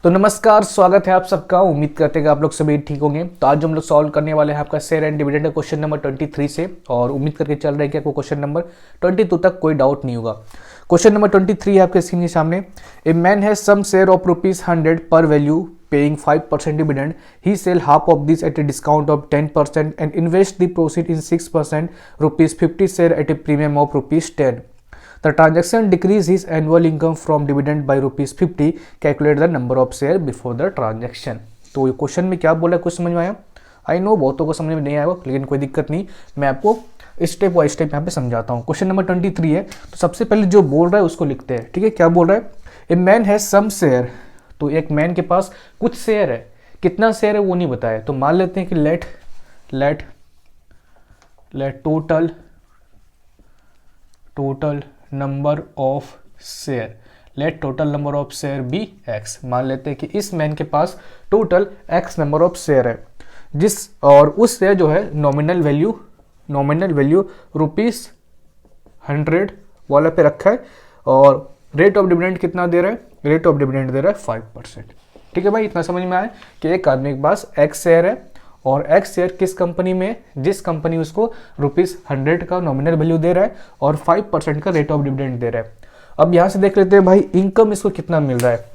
तो नमस्कार, स्वागत है आप सबका। उम्मीद करते हैं कि आप लोग सभी ठीक होंगे। तो आज हम लोग सॉल्व करने वाले हैं आपका शेयर एंड डिविडेंड का क्वेश्चन नंबर 23 से, और उम्मीद करके चल रहे हैं कि आपको क्वेश्चन नंबर 22 तक कोई डाउट नहीं होगा। क्वेश्चन नंबर 23 है आपके स्क्रीन के सामने। A man has some share of ₹100 par value paying 5% dividend. He sell half of this at a discount of 10% and invest the proceed in 6% ₹50 share at a premium of ₹10. The transaction decrease his annual income from dividend by ₹50. Calculate the number of share before the transaction. तो ये question में क्या बोला, कुछ समझ में आया? I know बहुतों को समझ में नहीं आया होगा, लेकिन कोई दिक्कत नहीं, मैं आपको स्टेप बाय स्टेप यहाँ पे समझाता हूँ। क्वेश्चन नंबर 23 है, तो सबसे पहले जो बोल रहा है उसको लिखते हैं। ठीक है, क्या बोल रहा है? A man has some share, तो एक मैन के पास कुछ शेयर है, कितना शेयर है वो नहीं बताया। तो मान लेते हैं कि let total number of share, let total number of share be x. मान लेते हैं कि इस मैन के पास total x number of share है, जिस और उस शेयर जो है नॉमिनल वैल्यू ₹100 वाला पे रखा है, और रेट ऑफ डिविडेंड कितना दे रहा है? रेट ऑफ डिविडेंड दे रहा है 5%। ठीक है भाई, इतना समझ में आया कि एक आदमी के पास एक्स शेयर है, और एक्स शेयर किस कंपनी में, जिस कंपनी उसको ₹100 का नॉमिनल वैल्यू दे रहा है और 5% का रेट ऑफ डिविडेंड दे रहा है। अब यहाँ से देख लेते हैं भाई, इनकम इसको कितना मिल रहा है।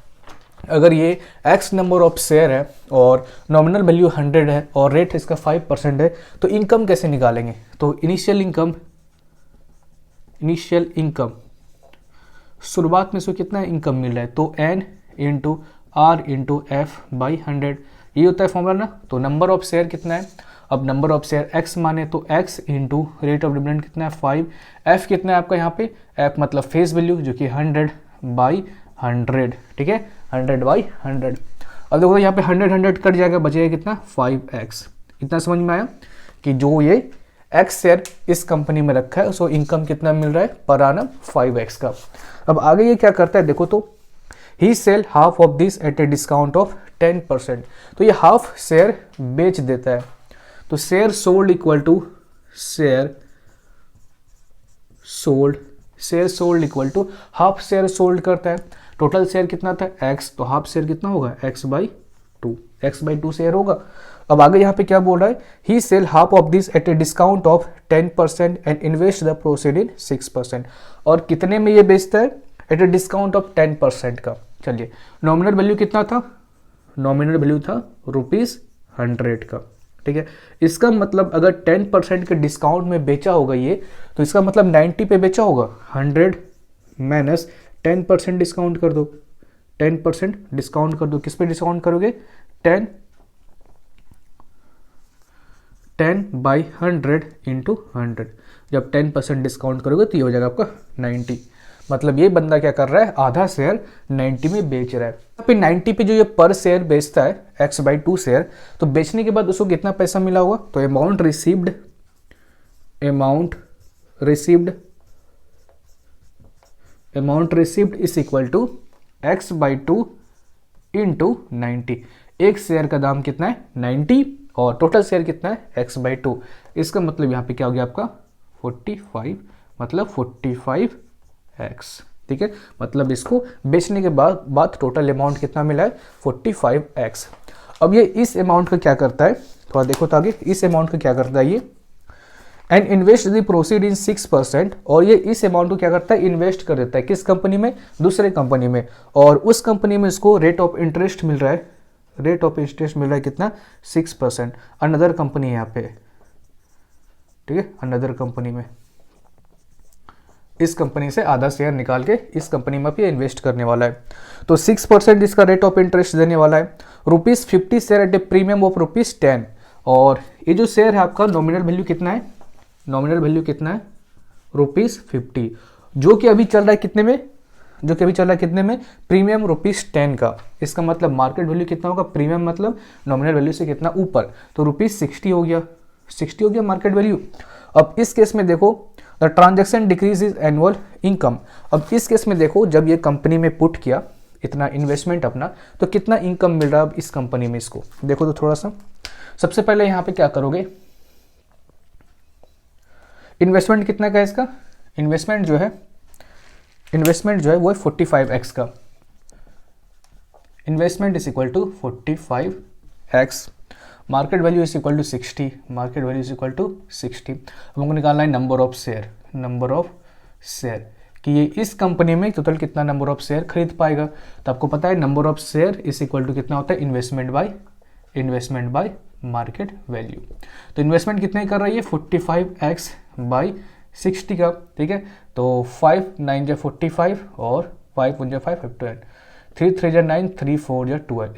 अगर ये एक्स नंबर ऑफ शेयर है और नॉमिनल वैल्यू 100 है और रेट इसका 5% है, तो इनकम कैसे निकालेंगे? तो इनिशियल इनकम शुरुआत में इसको कितना इनकम मिल रहा है, तो N into R into F by 100, ये होता है फॉर्मूला ना। तो नंबर ऑफ शेयर कितना है? अब नंबर ऑफ शेयर x माने तो x into rate of dividend कितना है 5, f कितना है आपका यहाँ पे, f मतलब फेस वैल्यू जो कि 100 बाई 100। ठीक है, 100 बाई 100। अब देखो यहाँ पे 100 कट जाएगा, बचेगा कितना 5x। इतना समझ में आया कि जो ये x शेयर इस कंपनी में रखा है उसको इनकम कितना मिल रहा है पर आनम 5x का। अब आगे ये क्या करता है देखो, तो he sell half of this at a discount of 10%। तो ये हाफ शेयर बेच देता है, तो share sold equal to share equal to half share sold करता है। टोटल शेयर कितना था x, तो हाफ शेयर कितना होगा x बाई 2 शेयर होगा। अब आगे यहाँ पे क्या बोल रहा है, he sell half of this at a discount of 10% and invest the proceed in 6%। और कितने में ये बेचता है? एट ए डिस्काउंट ऑफ 10% का। चलिए, नॉमिनल वैल्यू कितना था? नॉमिनल वैल्यू था ₹100 का। ठीक है, इसका मतलब अगर 10% के डिस्काउंट में बेचा होगा ये, तो इसका मतलब 90 पे बेचा होगा। 100 माइनस 10% डिस्काउंट कर दो, 10% डिस्काउंट कर दो। किस पे डिस्काउंट करोगे? 10 बाई 100 इंटू 100। जब 10% डिस्काउंट करोगे तो ये हो जाएगा आपका 90। मतलब ये बंदा क्या कर रहा है, आधा शेयर 90 में बेच रहा है। यहाँ पे 90 पे जो ये पर शेयर बेचता है x बाई 2 शेयर, तो बेचने के बाद उसको कितना पैसा मिला होगा? तो amount received is equal to x by 2 into 90। एक शेयर का दाम कितना है 90, और टोटल शेयर कितना है x बाई 2। इसका मतलब यहाँ पे क्या हो गया आपका 45, मतलब 45x। ठीक है, मतलब इसको बेचने के बाद टोटल अमाउंट कितना मिला है 45x। अब ये इस अमाउंट का क्या करता है, थोड़ा देखो तो आगे, इस अमाउंट का क्या करता है ये, and invest the proceed in 6%। और ये इस अमाउंट को क्या करता है, इन्वेस्ट कर देता है किस कंपनी में? दूसरे कंपनी में। और उस कंपनी में इसको रेट ऑफ इंटरेस्ट मिल रहा है, कितना 6%। अनदर कंपनी है यहाँ पे, ठीक है, अनदर कंपनी में इस कंपनी से आधा शेयर निकाल के इस कंपनी में भी इन्वेस्ट करने वाला है। तो 6% इसका रेट ऑफ इंटरेस्ट देने वाला है। ₹50 share eight A premium of ₹10। और ये जो शेयर है आपका नॉमिनल वैल्यू कितना है? ₹50, जो कि अभी चल रहा है कितने में? प्रीमियम ₹10 का। इसका मतलब मार्केट वैल्यू कितना होगा? प्रीमियम मतलब नॉमिनल वैल्यू से कितना ऊपर, तो ₹60 हो गया, मार्केट वैल्यू। अब इस केस में देखो, the transaction decrease is annual income. अब इस केस में देखो, जब ये कंपनी में पुट किया इतना इन्वेस्टमेंट अपना, तो कितना इनकम मिल रहा है अब इस कंपनी में? इसको देखो तो थोड़ा सा। सबसे पहले यहाँ पे क्या करोगे, इन्वेस्टमेंट कितना का है इसका? इन्वेस्टमेंट जो है वो है 45x का। Investment is equal to 45x, market value is equal to 60, market value is equal to 60। अब हमको निकालना है number of share, number of share कि ये इस कंपनी में टोटल कितना नंबर ऑफ शेयर खरीद पाएगा। तो आपको पता है number of share is equal to कितना होता है, इन्वेस्टमेंट बाय मार्केट वैल्यू। तो इन्वेस्टमेंट कितने कर रही है, 45x बाई 60 का, ठीक है। तो 5 9 जा 45 और 5 1 जा 5 5 12, 3 3 जा 9, 3 4 जा 12।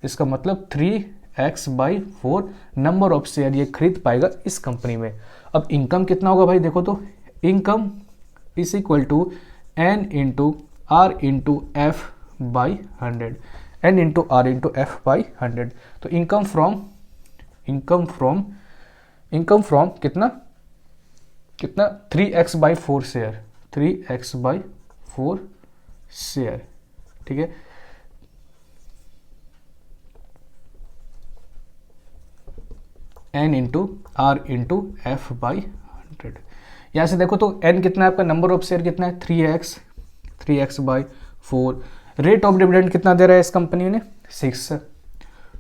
इसका मतलब 3x by 4 number of share ये खरीद पाएगा इस कंपनी में। अब इनकम कितना होगा भाई, देखो तो income is equal to n into R into F by 100, n into R into F by 100। तो इनकम फ्रॉम कितना 3x by 4 share, 3x by 4 share, ठीक है। n into R into F by 100। यहाँ से देखो तो n कितना है आपका, नंबर ऑफ शेयर कितना है 3x by 4। Rate of dividend कितना दे रहा है इस कंपनी ने, 6।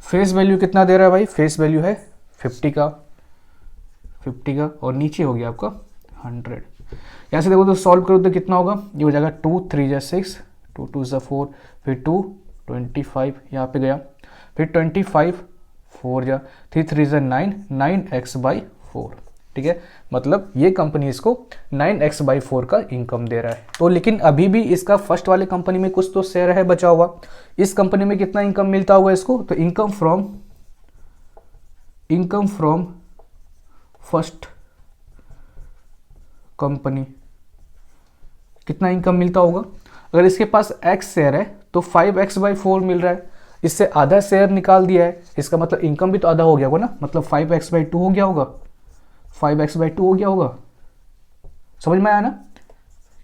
फेस वैल्यू कितना दे रहा है भाई, फेस वैल्यू है 50 का और नीचे हो गया आपका 100। यहाँ से देखो तो सॉल्व करो तो कितना होगा, ये हो जाएगा 2 3 जा 6, 2 2 जा 4, फिर 2 25 यहाँ पे गया, फिर 25 4 जा 3 3 जा 9, 9x बाई 4, ठीक है। मतलब ये कंपनी इसको 9x बाई 4 का इनकम दे रहा है। तो लेकिन अभी भी इसका फर्स्ट वाले कंपनी में कुछ तो शेयर है बचा हुआ, इस कंपनी में कितना इनकम मिलता हुआ इसको, तो इनकम फ्रॉम फर्स्ट कंपनी कितना इनकम मिलता होगा। अगर इसके पास x शेयर है तो 5x बाई 4 मिल रहा है, इससे आधा शेयर निकाल दिया है, इसका मतलब इनकम भी तो आधा हो गया होगा ना, मतलब 5x बाई 2 हो गया होगा, 5x बाई 2 हो गया होगा, समझ में आया ना।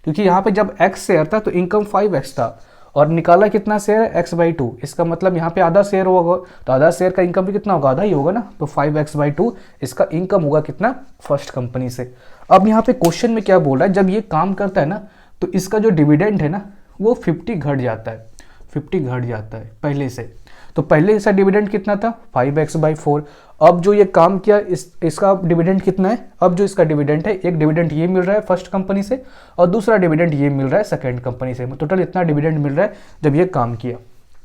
क्योंकि यहाँ पे जब x शेयर था तो इनकम 5x था और निकाला कितना शेयर है, x बाई 2, इसका मतलब यहाँ पे आधा शेयर होगा, तो आधा शेयर का इनकम भी कितना होगा, आधा ही होगा ना। तो 5x बाई 2 इसका इनकम होगा कितना, फर्स्ट कंपनी से। अब यहाँ पे क्वेश्चन में क्या बोल रहा है, जब ये काम करता है ना तो इसका जो डिविडेंड है ना वो 50 घट जाता है, 50 घट जाता है पहले से। तो पहले इसका डिविडेंड कितना था, 5x बाई 4। अब जो ये काम किया इसका डिविडेंड कितना है, अब जो इसका डिविडेंड है, एक डिविडेंड ये मिल रहा है फर्स्ट कंपनी से और दूसरा डिविडेंड ये मिल रहा है सेकंड कंपनी से, टोटल इतना डिविडेंड मिल रहा है जब ये काम किया,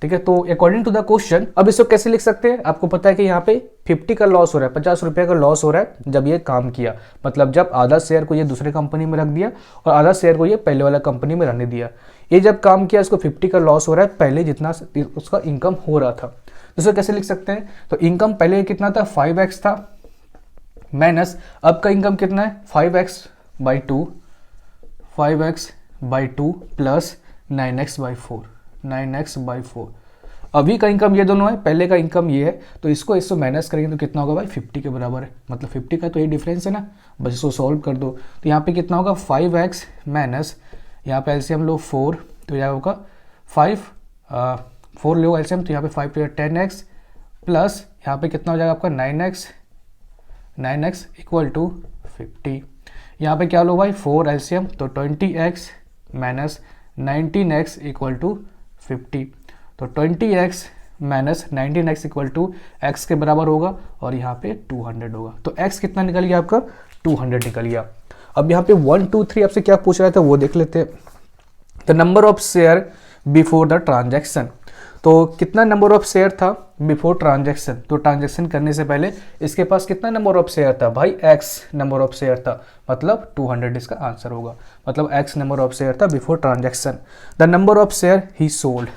ठीक है। तो अकॉर्डिंग टू द क्वेश्चन अब इसको कैसे लिख सकते हैं, आपको पता है कि यहाँ पे 50 का लॉस हो रहा है, 50 रुपये का लॉस हो रहा है जब ये काम किया, मतलब जब आधा शेयर को ये दूसरे कंपनी में रख दिया और आधा शेयर को ये पहले वाला कंपनी में रहने दिया। ये जब काम किया इसको 50 का लॉस हो रहा है, पहले जितना उसका इनकम हो रहा था। दूसरा कैसे लिख सकते हैं, तो इनकम पहले कितना था, 5x था, माइनस अब का इनकम कितना है 5x by 2, 5x by 2 plus 9x by 4, 9x by 4। अभी का इनकम ये दोनों है, पहले का इनकम ये है, तो इसको माइनस करेंगे तो कितना होगा भाई, 50 के बराबर है, मतलब 50 का तो ये डिफरेंस है ना, बस इसको सॉल्व कर दो। तो यहाँ पे कितना होगा 5x माइनस, यहाँ पे एलसीएम लो 4, तो यहाँ होगा 4 लो एलसीएम, तो यहाँ पे 5 तो 10x प्लस यहाँ पे कितना हो जाएगा आपका 9x इक्वल टू 50। यहाँ पे क्या लो भाई 4 एलसीएम, तो 20x minus 19x equal to 50। तो 20x minus 19x equal to x के बराबर होगा और यहाँ पे 200 होगा। तो x कितना निकल गया आपका, 200 निकल गया। अब यहाँ पे 1 2 3 आपसे क्या पूछ रहा था वो देख लेते हैं। The number of share before the transaction, तो कितना नंबर ऑफ शेयर था बिफोर ट्रांजैक्शन, तो ट्रांजैक्शन करने से पहले इसके पास कितना नंबर ऑफ शेयर था भाई, x नंबर ऑफ शेयर था, मतलब 200 इसका आंसर होगा, मतलब x नंबर ऑफ शेयर था before transaction. The number of share he sold,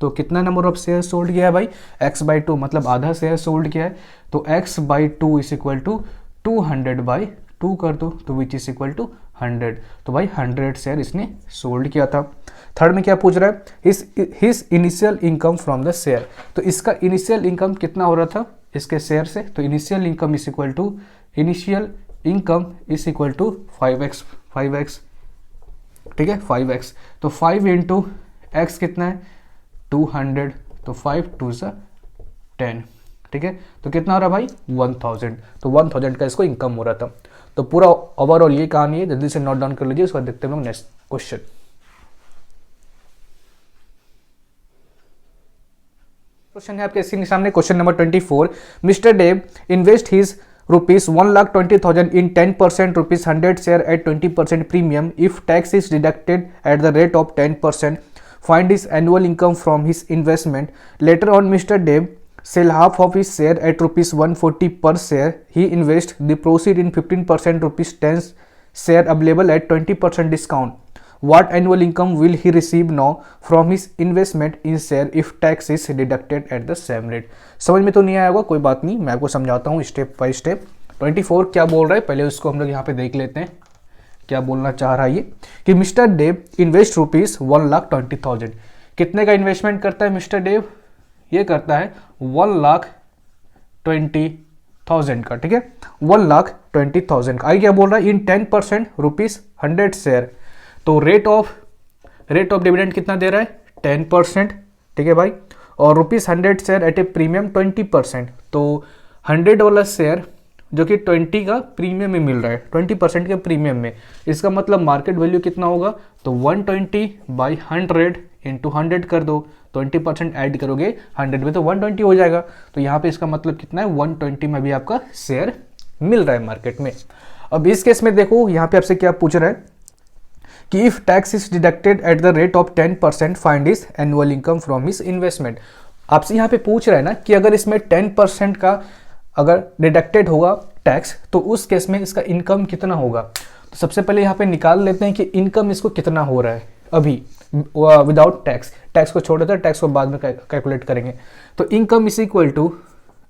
तो कितना नंबर ऑफ शेयर सोल्ड किया है भाई, x बाई 2, मतलब आधा शेयर सोल्ड किया है, तो x by 2 is equal to 200 by 2 कर दो, तो विच इज इक्वल टू 100। तो भाई 100 शेयर इसने सोल्ड किया था। थर्ड में क्या पूछ रहा है, his initial income from the share, तो इसका इनिशियल इनकम कितना हो रहा था इसके शेयर से, तो initial income is equal to 5x, ठीक है 5x, तो 5 इंटू एक्स कितना है 200, तो 5 2 सा 10, ठीक है। तो कितना हो रहा है भाई 1000, तो 1000 का इसको इनकम हो रहा था। तो पूरा ओवरऑल ये कहानी है, जल्दी से नोट डाउन कर लीजिए, उसके बाद देखते हैं हम नेक्स्ट क्वेश्चन। क्वेश्चन है आपके स्क्रीन के सामने, question number 24। Mister Dev invest his ₹1,20,000 in 10% ₹100 share at 20% premium. If tax is deducted at the rate of 10%, find his annual income from his investment. Later on, Mr. Dev sell half of his share at ₹140 per share. He invests the proceed in 15% ₹10 share available at 20% discount. What annual income will he receive now from his investment in share if tax is deducted at the same rate? समझ में तो नहीं आया होगा, कोई बात नहीं, मैं आपको समझाता हूँ स्टेप बाय स्टेप। 24 क्या बोल रहा है पहले उसको हम लोग यहाँ पे देख लेते हैं। क्या बोलना चाह रहा है ये कि मिस्टर देव इन्वेस्ट ₹1,20,000। कितने का इन्वेस्टमेंट करता है मिस्टर देव? ये करता है 1,20,000 का, ठीक है, 1,20,000 का। आगे क्या बोल रहा है? इन 10% ₹100 शेयर। तो रेट ऑफ डिविडेंड कितना दे रहा है? 10%, ठीक है भाई। और ₹100 शेयर एट ए प्रीमियम 20%। तो 100 वाला शेयर जो कि 20 का प्रीमियम में मिल रहा है, 20% के प्रीमियम में, इसका मतलब मार्केट वैल्यू कितना होगा? तो 120/100 इंटू 100 कर दो, 20% ऐड करोगे 100 में तो 120 हो जाएगा। तो यहाँ पे इसका मतलब कितना है? 120 में भी आपका शेयर मिल रहा है मार्केट में। अब इस केस में देखो यहाँ पे आपसे क्या पूछ रहा है कि if tax is deducted at the rate of 10% find his annual income from his investment. आपसे यहाँ पे पूछ रहा है ना कि अगर इसमें 10% का अगर डिडक्टेड होगा टैक्स तो उस केस में इसका इनकम कितना होगा। तो सबसे पहले यहाँ पे निकाल लेते हैं कि इनकम इसको कितना हो रहा है अभी विदाउट टैक्स। टैक्स को छोड़ देते हैं, टैक्स को बाद में कैलकुलेट करेंगे। तो income is equal to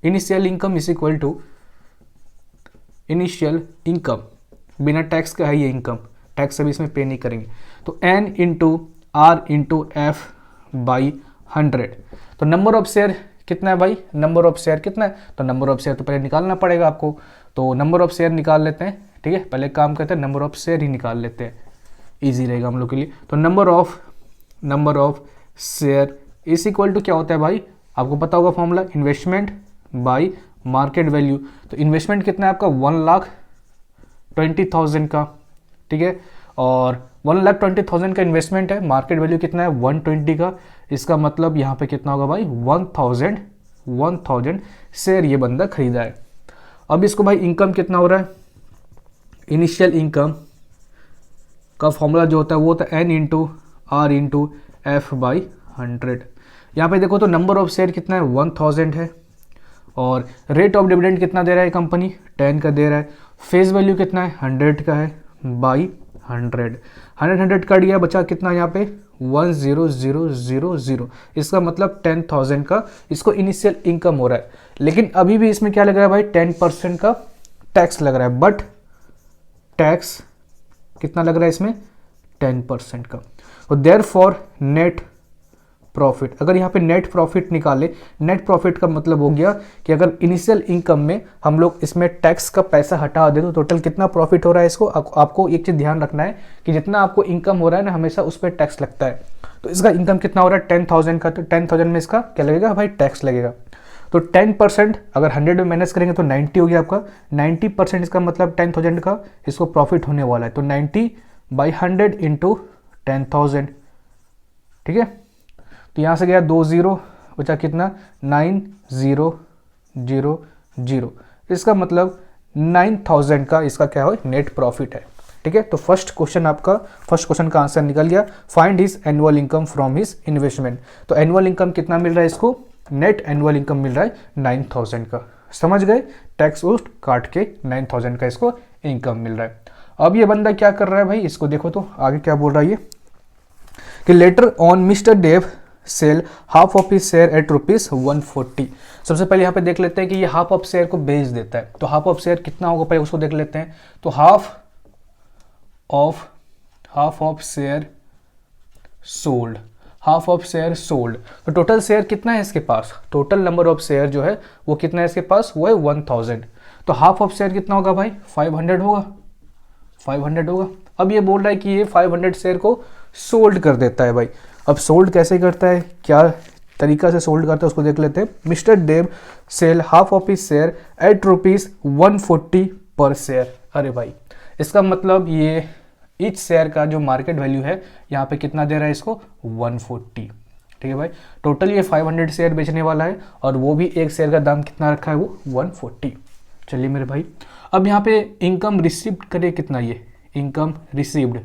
initial income is equal to initial income, बिना टैक्स का है ये इनकम, टैक्स अभी इसमें पे नहीं करेंगे। तो n into R into F by 100। तो नंबर ऑफ शेयर कितना है भाई? नंबर ऑफ शेयर कितना है? तो नंबर ऑफ शेयर तो पहले निकालना पड़ेगा आपको। तो नंबर ऑफ शेयर निकाल लेते हैं, ठीक है, पहले काम करते हैं नंबर ऑफ शेयर ही निकाल लेते हैं, ईजी रहेगा हम लोग के लिए। तो number of share is equal to क्या होता है भाई? आपको पता होगा formula, investment by market value. तो इन्वेस्टमेंट कितना है आपका? 1,20,000 का, ठीक है, और 1,20,000 का इन्वेस्टमेंट है, मार्केट वैल्यू कितना है? 120 का। इसका मतलब यहाँ पे कितना होगा भाई? 1,000 शेयर ये बंदा खरीदा है। अब इसको भाई इनकम कितना हो रहा है? इनिशियल इनकम का फॉर्मूला जो होता है वो होता है n into R into F by 100। यहाँ पे देखो तो नंबर ऑफ शेयर कितना है? 1,000 है। और रेट ऑफ डिविडेंड कितना दे रहा है कंपनी? 10 का दे रहा है। फेस वैल्यू कितना है? 100 का है बाई 100 कट गया, बचा कितना यहाँ पे? 1,0,0,0,0। इसका मतलब 10,000 का इसको इनिशियल इनकम हो रहा है। लेकिन अभी भी इसमें क्या लग रहा है भाई? 10% का टैक्स लग रहा है। बट टैक्स कितना लग रहा है इसमें? 10% का। और देयरफॉर नेट प्रॉफिट, अगर यहाँ पे नेट प्रॉफिट निकाले, नेट प्रॉफिट का मतलब हो गया कि अगर इनिशियल इनकम में हम लोग इसमें टैक्स का पैसा हटा दे तो टोटल कितना प्रॉफिट हो रहा है इसको। आपको एक चीज ध्यान रखना है कि जितना आपको इनकम हो रहा है ना, हमेशा उस पर टैक्स लगता है। तो इसका इनकम कितना हो रहा है? 10,000 का। तो 10,000 में इसका क्या लगेगा भाई? टैक्स लगेगा। तो 10% अगर 100 में माइनस करेंगे तो 90 हो गया आपका। 90% इसका मतलब 10,000 का इसको प्रॉफिट होने वाला है। तो 90/100 इंटू 10,000, ठीक है। तो यहाँ से गया 2 0, बचा कितना? 9,000। इसका मतलब 9,000 का इसका क्या हो? नेट प्रॉफिट है, ठीक है। तो फर्स्ट क्वेश्चन का आंसर निकल गया। Find his annual income from his investment. तो एनुअल इनकम कितना मिल रहा है इसको? नेट एनुअल इनकम मिल रहा है 9,000 का। समझ गए? टैक्स वोस्ट काट के 9,000 का इसको इनकम मिल रहा है। अब ये बंदा क्या कर रहा है भाई? इसको देखो तो आगे क्या बोल रहा है ये कि later on mister Dev sell half of his share at ₹140। सबसे पहले यहाँ पे देख लेते हैं कि ये हाफ ऑफ शेयर को बेच देता है। तो हाफ ऑफ शेयर कितना होगा पहले उसको देख लेते हैं। तो half of share sold, half of share sold. तो टोटल शेयर कितना है इसके पास? टोटल नंबर ऑफ शेयर जो है वो कितना है इसके पास? वो है 1,000। तो हाफ ऑफ शेयर कितना होगा भाई? 500 होगा, 500 होगा। अब ये बोल रहा है कि ये 500 शेयर को सोल्ड कर देता है भाई। अब सोल्ड कैसे करता है, क्या तरीका से सोल्ड करता है उसको देख लेते हैं। Mister Dev sell half of his share at ₹140 per share. अरे भाई इसका मतलब ये ईच शेयर का जो मार्केट वैल्यू है यहाँ पे कितना दे रहा है इसको? 140। ठीक है भाई, टोटल ये 500 शेयर बेचने वाला है और वो भी एक शेयर का दाम कितना रखा है, वो 140। चलिए मेरे भाई, अब यहाँ पे इनकम रिसीव्ड करे कितना, ये इनकम रिसीव्ड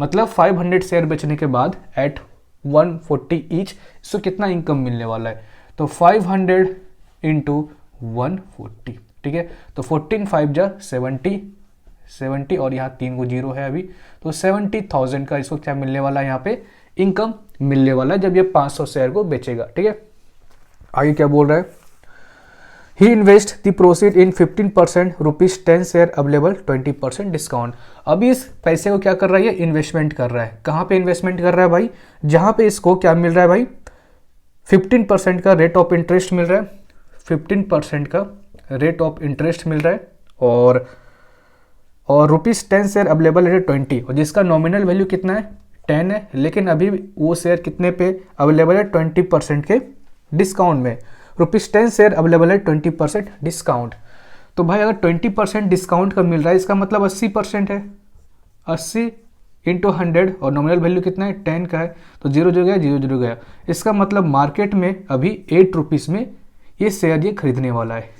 मतलब 500 शेयर बेचने के बाद एट 140 ईच, इसको कितना इनकम मिलने वाला है, तो 500 इंटू 140, ठीक है। तो 14 5 जा 70 और यहाँ 3 को 0 है अभी, तो 70,000 का इसको क्या मिलने वाला है, यहाँ पे इनकम मिलने वाला है जब ये 500 शेयर को बेचेगा, ठीक है। आगे क्या बोल रहा है, he invest the proceed in 15% ₹10 share available 20% discount. अभी इस पैसे को क्या कर रहा है, ये इन्वेस्टमेंट कर रहा है। कहाँ पे इन्वेस्टमेंट कर रहा है भाई, जहाँ पे इसको क्या मिल रहा है भाई, 15% का रेट ऑफ इंटरेस्ट मिल रहा है, 15% का रेट ऑफ इंटरेस्ट मिल रहा है, और ₹10 शेयर अवेलेबल है 20, और जिसका नॉमिनल वैल्यू कितना है 10 है, लेकिन अभी वो शेयर कितने पे अवेलेबल है, 20% के डिस्काउंट में। ₹10 शेयर अवेलेबल है 20% डिस्काउंट। तो भाई अगर 20% डिस्काउंट का मिल रहा है, इसका मतलब 80% है, 80 इंटू 100 और नॉमिनल वैल्यू कितना है 10 का है, तो 0 0 गया, 0 0 गया। इसका मतलब मार्केट में अभी 8 रुपीज़ में ये शेयर ये खरीदने वाला है,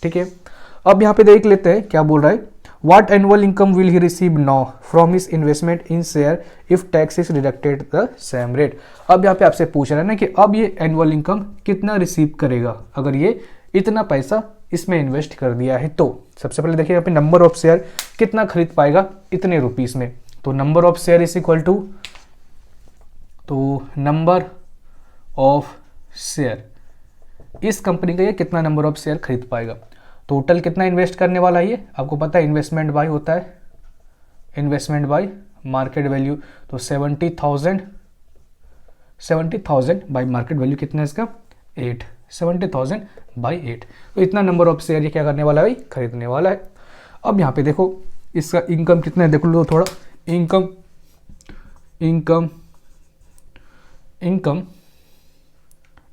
ठीक है। अब यहाँ पे देख लेते हैं क्या बोल रहा है, What annual income will he receive now from his investment in share if tax is deducted the same rate? अब यहाँ पे आपसे पूछ रहा है ना कि अब ये एनुअल इनकम कितना रिसीव करेगा अगर ये इतना पैसा इसमें इन्वेस्ट कर दिया है। तो सबसे पहले देखिए यहाँ पे नंबर ऑफ शेयर कितना खरीद पाएगा इतने रुपीस में, तो number of share is equal to, तो नंबर ऑफ शेयर इस कंपनी का ये कितना नंबर ऑफ शेयर खरीद पाएगा, टोटल कितना इन्वेस्ट करने वाला है ये आपको पता है, इन्वेस्टमेंट बाय होता है इन्वेस्टमेंट बाय मार्केट वैल्यू, तो 70,000 बाय मार्केट वैल्यू कितना है इसका 8, 70,000 बाय 8, तो इतना नंबर ऑफ शेयर ये क्या करने वाला है भाई, खरीदने वाला है। अब यहाँ पे देखो इसका इनकम कितना है, देख लो थोड़ा, इनकम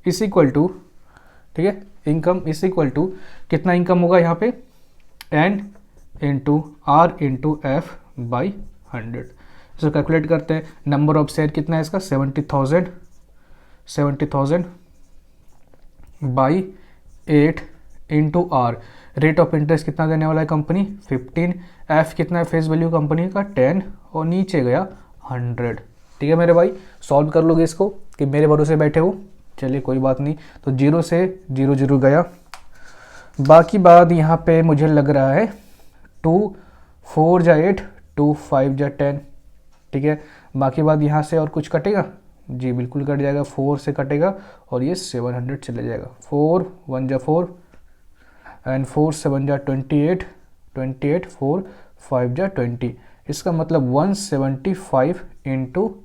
इज इक्वल टू, ठीक है, इनकम इज इक्वल टू कितना इनकम होगा यहाँ पे N into R into F by 100। इसको कैलकुलेट करते हैं, नंबर ऑफ शेयर कितना है इसका 70,000 by 8 into R, rate of interest कितना देने वाला है कंपनी 15, F कितना है फेस वैल्यू कंपनी का 10 और नीचे गया 100, ठीक है मेरे भाई। सॉल्व कर लोगे इसको कि मेरे भरोसे बैठे हो, चलिए कोई बात नहीं, तो 0 से 0 0 गया, बाकी बात यहाँ पे मुझे लग रहा है 2 4 जा 8 2 5 जा 10, ठीक है। बाकी बात यहाँ से और कुछ कटेगा जी, बिल्कुल कट जाएगा, 4 से कटेगा और ये 700 चले जाएगा, 4 1 जा 4 एंड 4 7 जा 28 4 5 जा 20, इसका मतलब 175 इंटू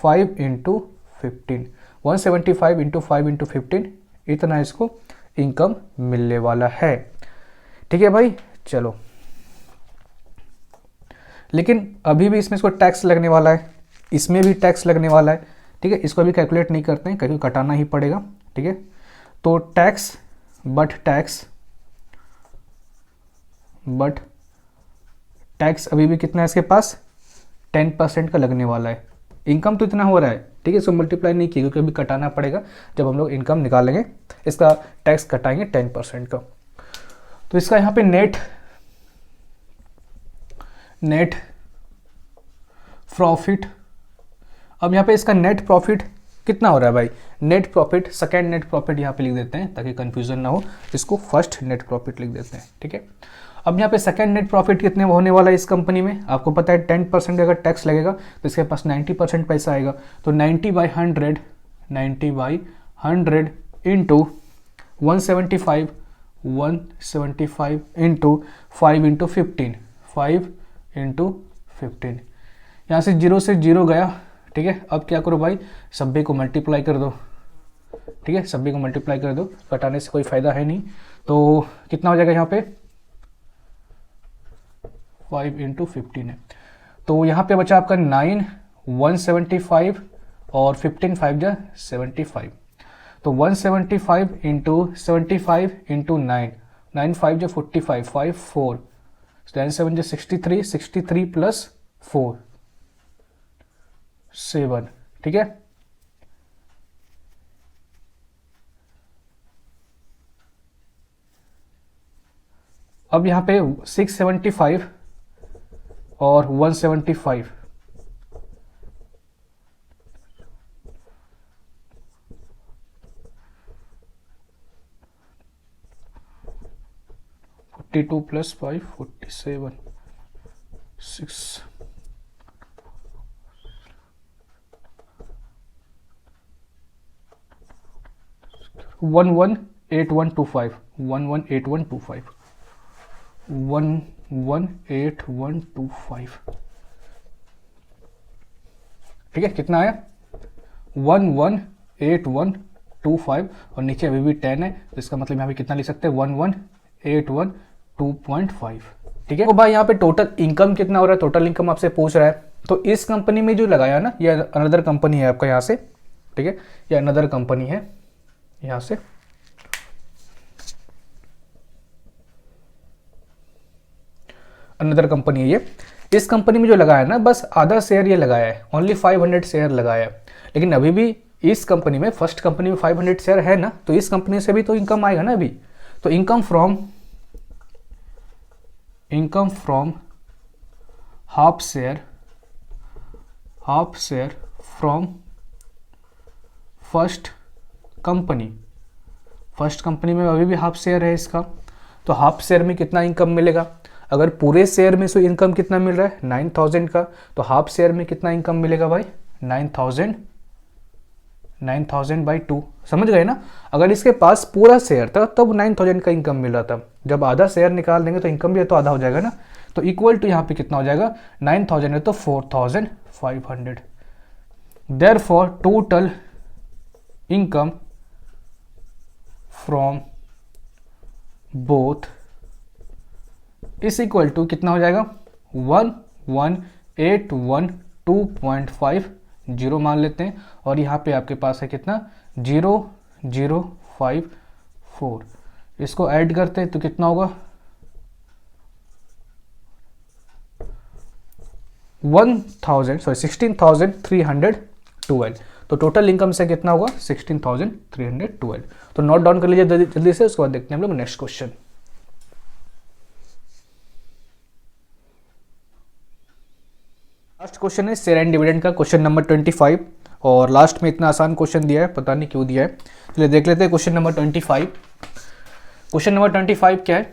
5 इंटू 15, 175 इंटू 5 इंटू 15, इतना इसको इनकम मिलने वाला है, ठीक है भाई। चलो, लेकिन अभी भी इसमें इसको टैक्स लगने वाला है, इसमें भी टैक्स लगने वाला है, ठीक है। इसको अभी कैलकुलेट नहीं करते हैं क्योंकि कटाना ही पड़ेगा, ठीक है। तो टैक्स बट टैक्स अभी भी कितना है इसके पास 10% का लगने वाला है, इनकम तो इतना हो रहा है, ठीक है। इसको मल्टीप्लाई नहीं किया क्योंकि अभी कटाना पड़ेगा, जब हम लोग इनकम निकालेंगे इसका टैक्स कटाएंगे 10% का। तो इसका यहाँ पे नेट प्रॉफिट, अब यहाँ पे इसका नेट प्रॉफिट कितना हो रहा है भाई, net profit, second net profit यहाँ पे लिख देते हैं ताकि कंफ्यूजन ना हो, इसको फर्स्ट नेट प्रॉफिट लिख देते हैं, ठीक है। अब यहाँ पे सेकेंड नेट प्रॉफिट कितने होने वाला है इस कंपनी में, आपको पता है 10% अगर टैक्स लगेगा तो इसके पास 90% पैसा आएगा, तो 90/100 इंटू 175 इंटू 5 इंटू 15, यहाँ से 0 से 0 गया, ठीक है। अब क्या करो भाई, सभी को मल्टीप्लाई कर दो, ठीक है, सभी को मल्टीप्लाई कर दो, कटाने से कोई फायदा है नहीं, तो कितना हो जाएगा यहाँ पे 5 इंटू 15 है, तो यहाँ पे बचा आपका 9 175 और 15 5 जा 75, तो 175 इंटू 75 इंटू 9 5 जा 45 5 4 10 7 जा 63 प्लस 4 7, ठीक है। अब यहाँ पे 675 और 175, 42 + 5 47 6 118125 118125 118125, ठीक है। कितना आया 118125 और नीचे अभी भी 10 है, तो इसका मतलब यहाँ पे कितना लिख सकते हैं 11812.5, ठीक है। तो भाई यहाँ पे टोटल इनकम कितना हो रहा है, टोटल इनकम आपसे पूछ रहा है। तो इस कंपनी में जो लगाया ना, ये अनदर कंपनी है आपका यहाँ से, ठीक है, ये अनदर कंपनी है यहाँ से। अनदर कंपनी है ये। इस कंपनी में जो लगाया है ना, बस आधा शेयर ये लगाया है, ओनली 500 शेयर लगाया है। लेकिन अभी भी इस कंपनी में, फर्स्ट कंपनी में 500 शेयर है ना, तो इस कंपनी से भी तो इनकम आएगा ना अभी। तो income from half share from first company में अभी भी हाफ शेयर है इसका। तो हाफ शेयर में कितना इनकम मिलेगा, अगर पूरे शेयर में से इनकम कितना मिल रहा है 9000 का, तो हाफ शेयर में कितना इनकम मिलेगा भाई 9000/2, समझ गए ना। अगर इसके पास पूरा शेयर था तब 9000 का इनकम मिल रहा था, जब आधा शेयर निकाल देंगे तो इनकम भी तो आधा हो जाएगा ना। तो इक्वल टू यहाँ पे कितना हो जाएगा 9000 है तो 4500। Therefore total income from both इस इक्वल टू कितना हो जाएगा 11812.5, जीरो मान लेते हैं, और यहाँ पे आपके पास है कितना 0054। इसको ऐड करते हैं तो कितना होगा 16,312। तो टोटल इनकम से कितना होगा 16,312। तो नोट डाउन कर लीजिए जल्दी से, उसके बाद देखते हैं हम लोग नेक्स्ट क्वेश्चन। लास्ट क्वेश्चन है शेयर एंड डिविडेंड का, क्वेश्चन नंबर 25। और लास्ट में इतना आसान क्वेश्चन दिया है, पता नहीं क्यों दिया है। चलिए देख लेते हैं क्वेश्चन नंबर 25। क्वेश्चन नंबर 25 क्या है,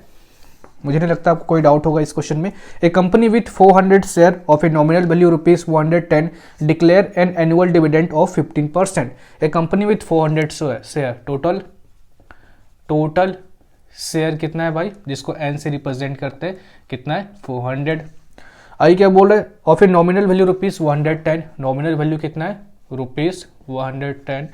मुझे नहीं लगता आपको कोई डाउट होगा इस क्वेश्चन में। A company with 400 share of a nominal value ₹110 declare an annual dividend of 15%। A company with 400 share, total share कितना है भाई, जिसको एन से रिप्रेजेंट करते हैं, कितना है 400। आई क्या बोल रहे हैं, of a nominal value ₹110, nominal value कितना है ₹110।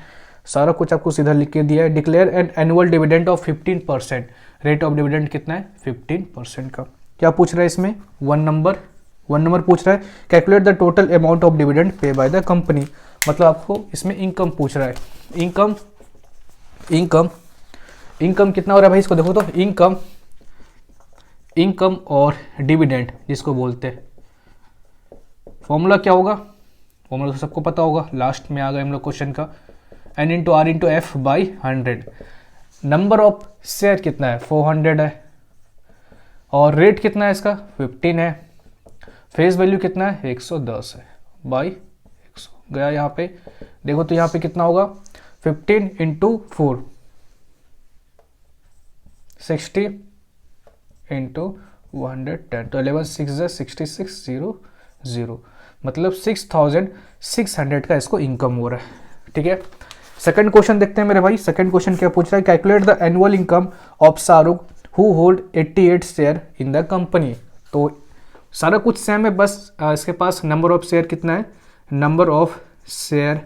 सारा कुछ आपको सीधा लिख के दिया है। Declare an annual dividend of 15%, rate of dividend कितना है 15% का। क्या पूछ रहा है इसमें 1 नंबर पूछ रहा है। Calculate the total amount of dividend pay by the company, मतलब आपको इसमें इनकम पूछ रहा है। इनकम कितना हो रहा है भाई, इसको देखो तो इनकम और डिविडेंड जिसको बोलते हैं, फॉर्मूला क्या होगा, फॉर्मूला तो सबको पता होगा, लास्ट में आ गए हम लोग क्वेश्चन का, n × r × f/100। Number of share कितना है 400 है, और रेट कितना है इसका 15 है, फेस वैल्यू कितना है 110 है बाई 100 गया। यहाँ पे देखो तो यहाँ पे कितना होगा 15 × 4 60 × 110, तो 11 6 66 0, मतलब 6600 का इसको इनकम हो रहा है, ठीक है। सेकंड क्वेश्चन देखते हैं मेरे भाई। सेकंड क्वेश्चन क्या पूछ रहा है, calculate the annual income of Shahrukh who hold 88 share in the company. तो सारा कुछ सेम है, बस इसके पास नंबर ऑफ शेयर कितना है, number of share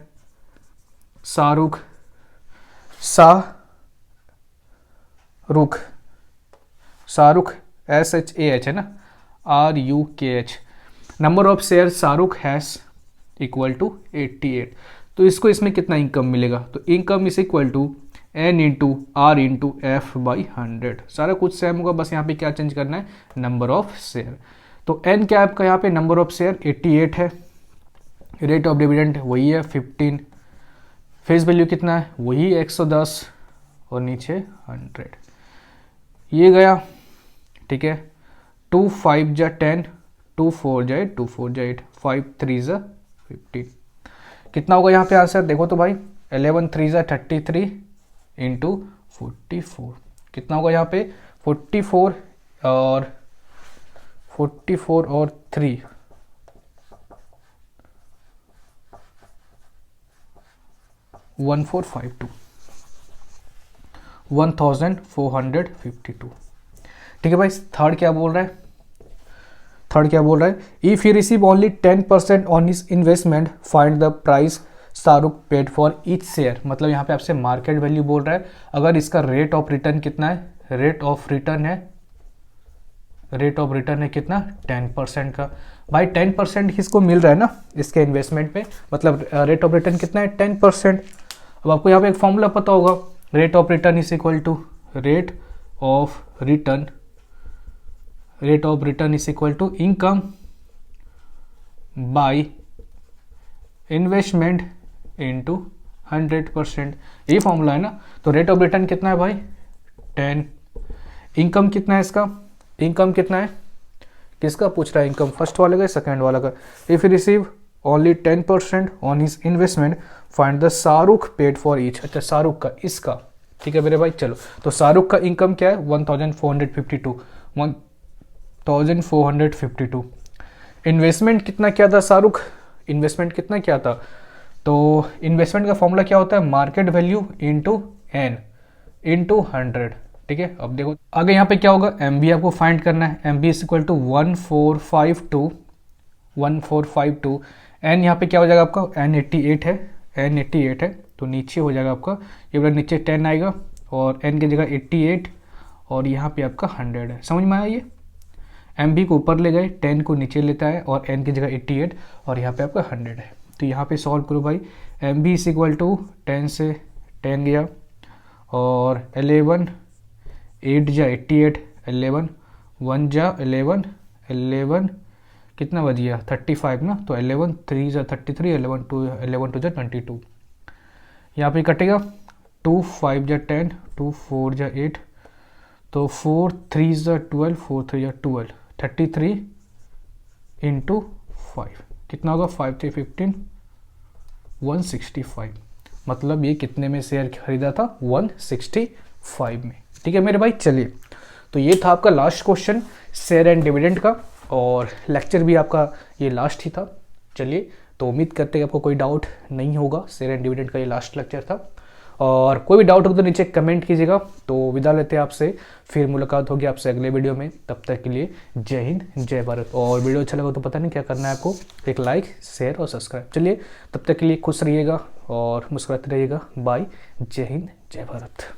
Shahrukh SHAH है ना, RUKH। Number of share Shahrukh has equal to 88। तो इसको इसमें कितना इनकम मिलेगा, तो income is equal to n × r × f/100। सारा कुछ सेम होगा, बस यहाँ पे क्या चेंज करना है नंबर ऑफ शेयर। तो n क्या है आपका यहाँ पे नंबर ऑफ शेयर 88 है, रेट ऑफ डिविडेंड वही है 15, फेस वैल्यू कितना है वही 110 और नीचे 100, ये गया, ठीक है। 2 5 जा 10, 2 4 जा 8, 2 4 जा 8, 5 3 जा 15, कितना होगा यहाँ पे आंसर देखो तो भाई, 11 3 जा 33 इंटू 44, कितना होगा यहाँ पे 44 और 3 1452, 1452, ठीक है भाई। थर्ड क्या बोल रहा है, if you receive only 10% on his investment find the price Shahrukh paid for each share, मतलब यहाँ पे आपसे मार्केट वैल्यू बोल रहा है, अगर इसका रेट ऑफ रिटर्न कितना है, रेट ऑफ रिटर्न है कितना 10% का, भाई 10% इसको मिल रहा है ना इसके इन्वेस्टमेंट पे, मतलब रेट ऑफ रिटर्न कितना है 10%। अब आपको यहाँ पे एक फॉर्मूला पता होगा, rate of return is equal to rate of return is equal to income by investment into 100%, ये फॉर्मूला है ना। तो रेट ऑफ रिटर्न कितना है भाई 10, इनकम कितना है इसका, इनकम कितना है, किसका पूछ रहा है इनकम, फर्स्ट वाले का सेकंड वाला का। If you receive only 10% on his investment find the Shahrukh paid for each, अच्छा शाहरुख का इसका, ठीक है मेरे भाई। चलो तो शाहरुख का इनकम क्या है 1452, इन्वेस्टमेंट कितना क्या था शाहरुख, इन्वेस्टमेंट कितना क्या था, तो इन्वेस्टमेंट का फॉर्मूला क्या होता है market value into N into 100, ठीक है। अब देखो आगे यहाँ पे क्या होगा, एम बी आपको फाइंड करना है, M B is equal to 1452, N यहाँ पे क्या हो जाएगा आपका एन 88 है, तो नीचे हो जाएगा आपका ये वाला नीचे 10 आएगा और एन की जगह 88 और यहाँ पे आपका 100 है, समझ में आया ये। एम बी को ऊपर ले गए, 10 को नीचे लेता है और एन की जगह 88 और यहाँ पे आपका 100 है। तो यहाँ पे सॉल्व करो भाई, M B is equal to 10 से 10 गया और 11 8 जा 88, 11 1 जा 11 कितना बज गया 35 ना, तो 11 3 जा 33, 11 2 जा 22, यहाँ पे कटेगा 2 5 जा 10, 2 4 जा 8, तो 4 3 जा 12, 4 3 जा 12, 33 इंटू 5 कितना होगा 5 3 15, 165, मतलब ये कितने में शेयर खरीदा था 165 में, ठीक है मेरे भाई। चलिए तो ये था आपका last question share and dividend का, और लेक्चर भी आपका ये लास्ट ही था। चलिए तो उम्मीद करते हैं आपको कोई डाउट नहीं होगा, शेयर एंड डिविडेंड का ये लास्ट लेक्चर था, और कोई भी डाउट हो तो नीचे कमेंट कीजिएगा। तो विदा लेते हैं आपसे, फिर मुलाकात होगी आपसे अगले वीडियो में, तब तक के लिए जय हिंद जय भारत। और वीडियो अच्छा लगा तो पता नहीं क्या करना है आपको, एक लाइक शेयर और सब्सक्राइब। चलिए तब तक के लिए खुश रहिएगा और मुस्कुराते रहिएगा। बाय, जय हिंद जय भारत।